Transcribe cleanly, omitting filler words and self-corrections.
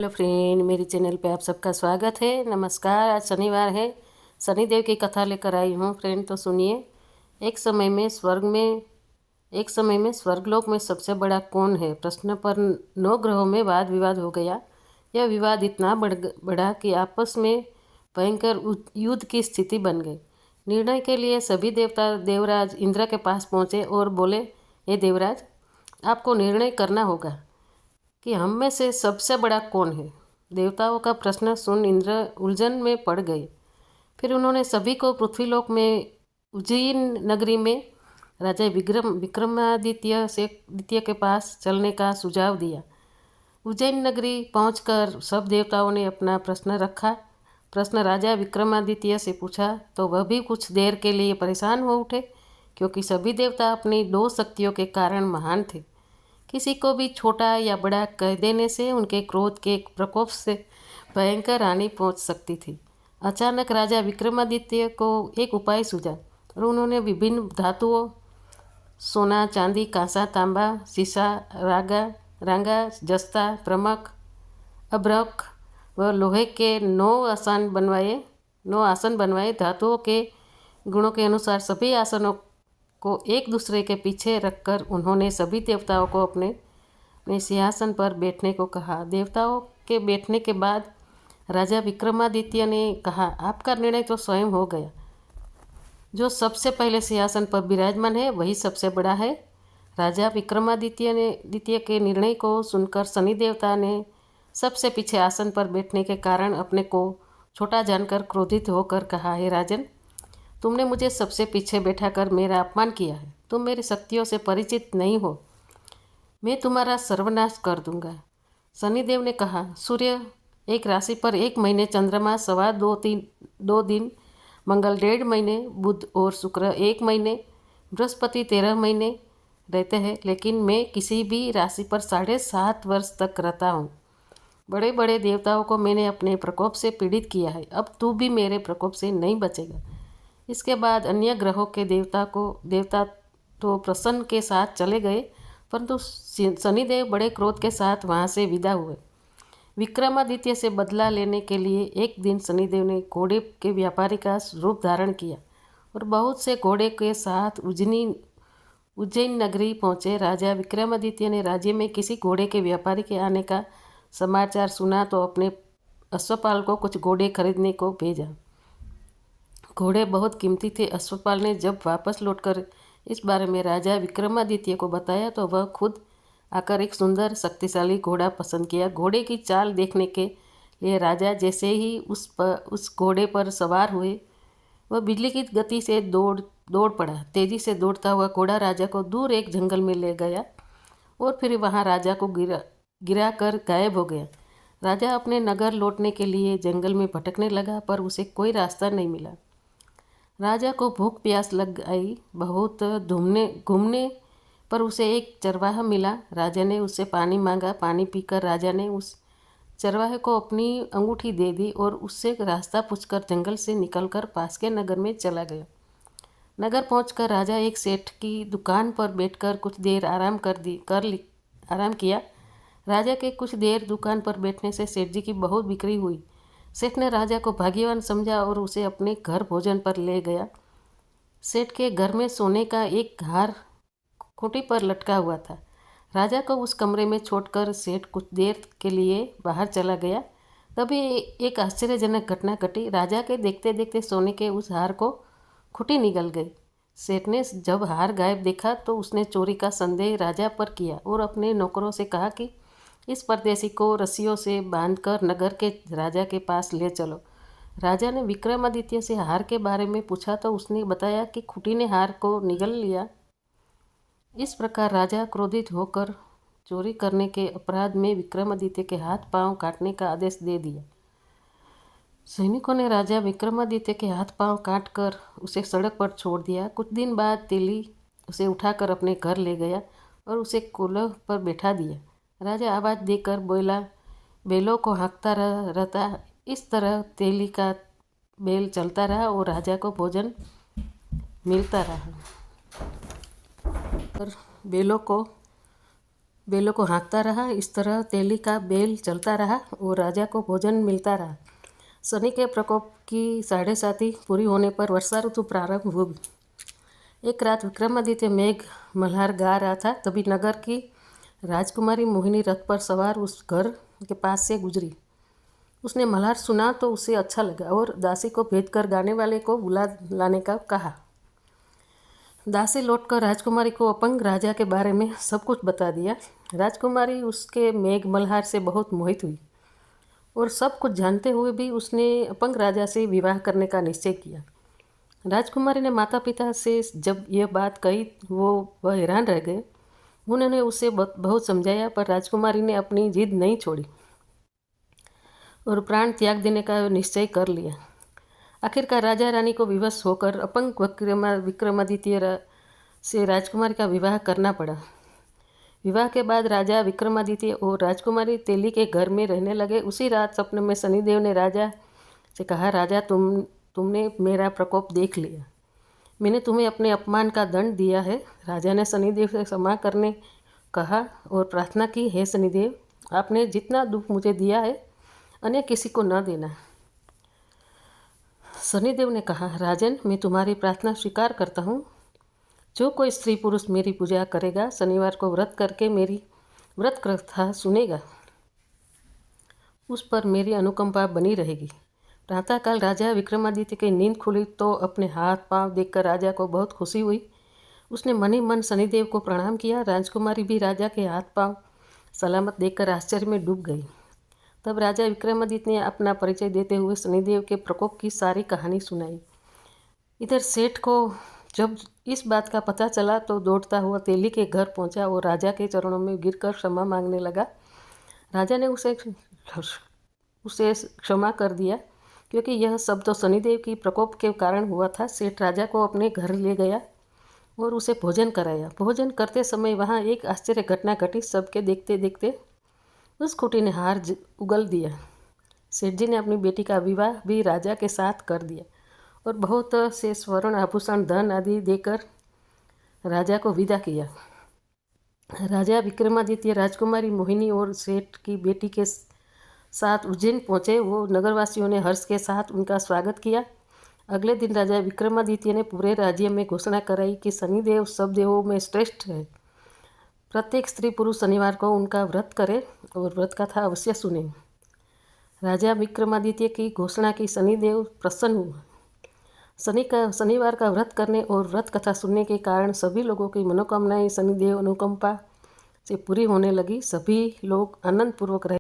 Hello friend, मेरे channel पे आप सबका स्वागत है। नमस्कार। आज शनिवार है, शनिदेव की कथा लेकर आई हूँ फ्रेंड। तो सुनिए। एक समय में स्वर्गलोक में सबसे बड़ा कौन है प्रश्न पर 9 ग्रहों में वाद विवाद हो गया। यह विवाद इतना बढ़ा कि आपस में भयंकर युद्ध की स्थिति बन गई। निर्णय के लिए सभी देवता देवराज इंद्र के पास पहुँचे और बोले, हे देवराज, आपको निर्णय करना होगा कि हम में से सबसे बड़ा कौन है। देवताओं का प्रश्न सुन इंद्र उलझन में पड़ गए। फिर उन्होंने सभी को पृथ्वीलोक में उज्जैन नगरी में राजा विक्रमादित्य द्वितीय के पास चलने का सुझाव दिया। उज्जैन नगरी पहुंचकर सब देवताओं ने अपना प्रश्न राजा विक्रमादित्य से पूछा तो वह भी कुछ देर के लिए परेशान हो उठे, क्योंकि सभी देवता अपनी 2 शक्तियों के कारण महान थे। किसी को भी छोटा या बड़ा कह देने से उनके क्रोध के प्रकोप से भयंकर हानि पहुंच सकती थी। अचानक राजा विक्रमादित्य को एक उपाय सूझा और उन्होंने विभिन्न धातुओं सोना, चांदी, कांसा, तांबा, सीसा, रांगा, जस्ता, प्रमक, अभ्रक व लोहे के 9 आसन बनवाए। धातुओं के गुणों के अनुसार सभी आसनों को एक दूसरे के पीछे रखकर उन्होंने सभी देवताओं को अपने सिंहासन पर बैठने को कहा। देवताओं के बैठने के बाद राजा विक्रमादित्य ने कहा, आपका निर्णय तो स्वयं हो गया। जो सबसे पहले सिंहासन पर विराजमान है वही सबसे बड़ा है। राजा विक्रमादित्य के निर्णय को सुनकर शनि देवता ने सबसे पीछे आसन पर बैठने के कारण अपने को छोटा जानकर क्रोधित होकर कहा, हे राजन, तुमने मुझे सबसे पीछे बैठाकर मेरा अपमान किया है। तुम मेरी शक्तियों से परिचित नहीं हो। मैं तुम्हारा सर्वनाश कर दूंगा। शनिदेव ने कहा, सूर्य एक राशि पर 1 महीने, चंद्रमा 2 दिन, मंगल 1.5 महीने, बुध और शुक्र 1 महीने, बृहस्पति 13 महीने रहते हैं, लेकिन मैं किसी भी राशि पर 7.5 वर्ष तक रहता हूँ। बड़े बड़े देवताओं को मैंने अपने प्रकोप से पीड़ित किया है। अब तू भी मेरे प्रकोप से नहीं बचेगा। इसके बाद अन्य ग्रहों के देवता तो प्रसन्न के साथ चले गए, परंतु शनिदेव बड़े क्रोध के साथ वहाँ से विदा हुए। विक्रमादित्य से बदला लेने के लिए एक दिन शनिदेव ने घोड़े के व्यापारी का रूप धारण किया और बहुत से घोड़े के साथ उज्जैन नगरी पहुँचे। राजा विक्रमादित्य ने राज्य में किसी घोड़े के व्यापारी के आने का समाचार सुना तो अपने अश्वपाल को कुछ घोड़े खरीदने को भेजा। घोड़े बहुत कीमती थे। अश्वपाल ने जब वापस लौटकर इस बारे में राजा विक्रमादित्य को बताया तो वह खुद आकर एक सुंदर शक्तिशाली घोड़ा पसंद किया। घोड़े की चाल देखने के लिए राजा जैसे ही उस घोड़े पर सवार हुए, वह बिजली की गति से दौड़ पड़ा। तेजी से दौड़ता हुआ घोड़ा राजा को दूर एक जंगल में ले गया और फिर वहाँ राजा को गिरा कर गायब हो गया। राजा अपने नगर लौटने के लिए जंगल में भटकने लगा, पर उसे कोई रास्ता नहीं मिला। राजा को भूख प्यास लग आई। बहुत घूमने पर उसे एक चरवाहा मिला। राजा ने उससे पानी मांगा। पानी पीकर राजा ने उस चरवाहे को अपनी अंगूठी दे दी और उससे रास्ता पूछकर जंगल से निकलकर पास के नगर में चला गया। नगर पहुंचकर राजा एक सेठ की दुकान पर बैठकर कुछ देर आराम किया। राजा के कुछ देर दुकान पर बैठने से सेठ जी की बहुत बिक्री हुई। सेठ ने राजा को भाग्यवान समझा और उसे अपने घर भोजन पर ले गया। सेठ के घर में सोने का एक हार खूंटी पर लटका हुआ था। राजा को उस कमरे में छोड़कर सेठ कुछ देर के लिए बाहर चला गया। तभी एक आश्चर्यजनक घटना घटी। राजा के देखते देखते सोने के उस हार को खूंटी निगल गई। सेठ ने जब हार गायब देखा तो उसने चोरी का संदेह राजा पर किया और अपने नौकरों से कहा कि इस परदेशी को रस्सियों से बांधकर नगर के राजा के पास ले चलो। राजा ने विक्रमादित्य से हार के बारे में पूछा तो उसने बताया कि खूंटी ने हार को निगल लिया। इस प्रकार राजा क्रोधित होकर चोरी करने के अपराध में विक्रमादित्य के हाथ पांव काटने का आदेश दे दिया। सैनिकों ने राजा विक्रमादित्य के हाथ पांव काटकर उसे सड़क पर छोड़ दिया। कुछ दिन बाद तेली उसे उठाकर अपने घर ले गया और उसे कुलह पर बैठा दिया। राजा आवाज़ देकर बोला, बैलों को हाँकता रहता। इस तरह तेली का बैल चलता रहा और राजा को भोजन मिलता रहा। और बैलों को बैलों को हाँकता रहा। इस तरह तेली का बैल चलता रहा और राजा को भोजन मिलता रहा। शनि के प्रकोप की 7.5 पूरी होने पर वर्षा ऋतु प्रारंभ हुई। एक रात विक्रमादित्य मेघ मल्हार गा रहा था, तभी नगर की राजकुमारी मोहिनी रथ पर सवार उस घर के पास से गुजरी। उसने मल्हार सुना तो उसे अच्छा लगा और दासी को भेजकर गाने वाले को बुला लाने का कहा। दासी लौटकर राजकुमारी को अपंग राजा के बारे में सब कुछ बता दिया। राजकुमारी उसके मेघ मल्हार से बहुत मोहित हुई और सब कुछ जानते हुए भी उसने अपंग राजा से विवाह करने का निश्चय किया। राजकुमारी ने माता पिता से जब यह बात कही वह हैरान रह गए। उन्होंने उसे बहुत समझाया, पर राजकुमारी ने अपनी जिद नहीं छोड़ी और प्राण त्याग देने का निश्चय कर लिया। आखिरकार राजा रानी को विवश होकर अपंग विक्रमादित्य से राजकुमारी का विवाह करना पड़ा। विवाह के बाद राजा विक्रमादित्य और राजकुमारी तेली के घर में रहने लगे। उसी रात सपने में शनिदेव ने राजा से कहा, राजा तुमने मेरा प्रकोप देख लिया। मैंने तुम्हें अपने अपमान का दंड दिया है। राजा ने शनिदेव से क्षमा करने कहा और प्रार्थना की, हे शनिदेव, आपने जितना दुख मुझे दिया है अन्य किसी को न देना। शनिदेव ने कहा, राजन, मैं तुम्हारी प्रार्थना स्वीकार करता हूँ। जो कोई स्त्री पुरुष मेरी पूजा करेगा, शनिवार को व्रत करके मेरी व्रत कथा सुनेगा, उस पर मेरी अनुकंपा बनी रहेगी। प्रातःकाल राजा विक्रमादित्य की नींद खुली तो अपने हाथ पांव देखकर राजा को बहुत खुशी हुई। उसने मन ही मन शनिदेव को प्रणाम किया। राजकुमारी भी राजा के हाथ पांव सलामत देखकर आश्चर्य में डूब गई। तब राजा विक्रमादित्य ने अपना परिचय देते हुए शनिदेव के प्रकोप की सारी कहानी सुनाई। इधर सेठ को जब इस बात का पता चला तो दौड़ता हुआ तेली के घर पहुंचा और राजा के चरणों में गिरकर क्षमा मांगने लगा। राजा ने उसे क्षमा कर दिया, क्योंकि यह सब तो शनिदेव की प्रकोप के कारण हुआ था। सेठ राजा को अपने घर ले गया और उसे भोजन कराया। भोजन करते समय वहाँ एक आश्चर्य घटना घटी। सबके देखते देखते उस खूंटी ने हार उगल दिया। सेठ जी ने अपनी बेटी का विवाह भी राजा के साथ कर दिया और बहुत से स्वर्ण आभूषण धन आदि देकर राजा को विदा किया। राजा विक्रमादित्य राजकुमारी मोहिनी और सेठ की बेटी के साथ उज्जैन पहुँचे। वो नगरवासियों ने हर्ष के साथ उनका स्वागत किया। अगले दिन राजा विक्रमादित्य ने पूरे राज्य में घोषणा कराई कि शनिदेव सब देवों में श्रेष्ठ है। प्रत्येक स्त्री पुरुष शनिवार को उनका व्रत करे और व्रत कथा अवश्य सुने। राजा विक्रमादित्य की घोषणा की शनिदेव प्रसन्न हुआ। शनिवार का व्रत करने और व्रत कथा सुनने के कारण सभी लोगों की मनोकामनाएं शनिदेव अनुकंपा से पूरी होने लगी। सभी लोग आनंदपूर्वक रहे।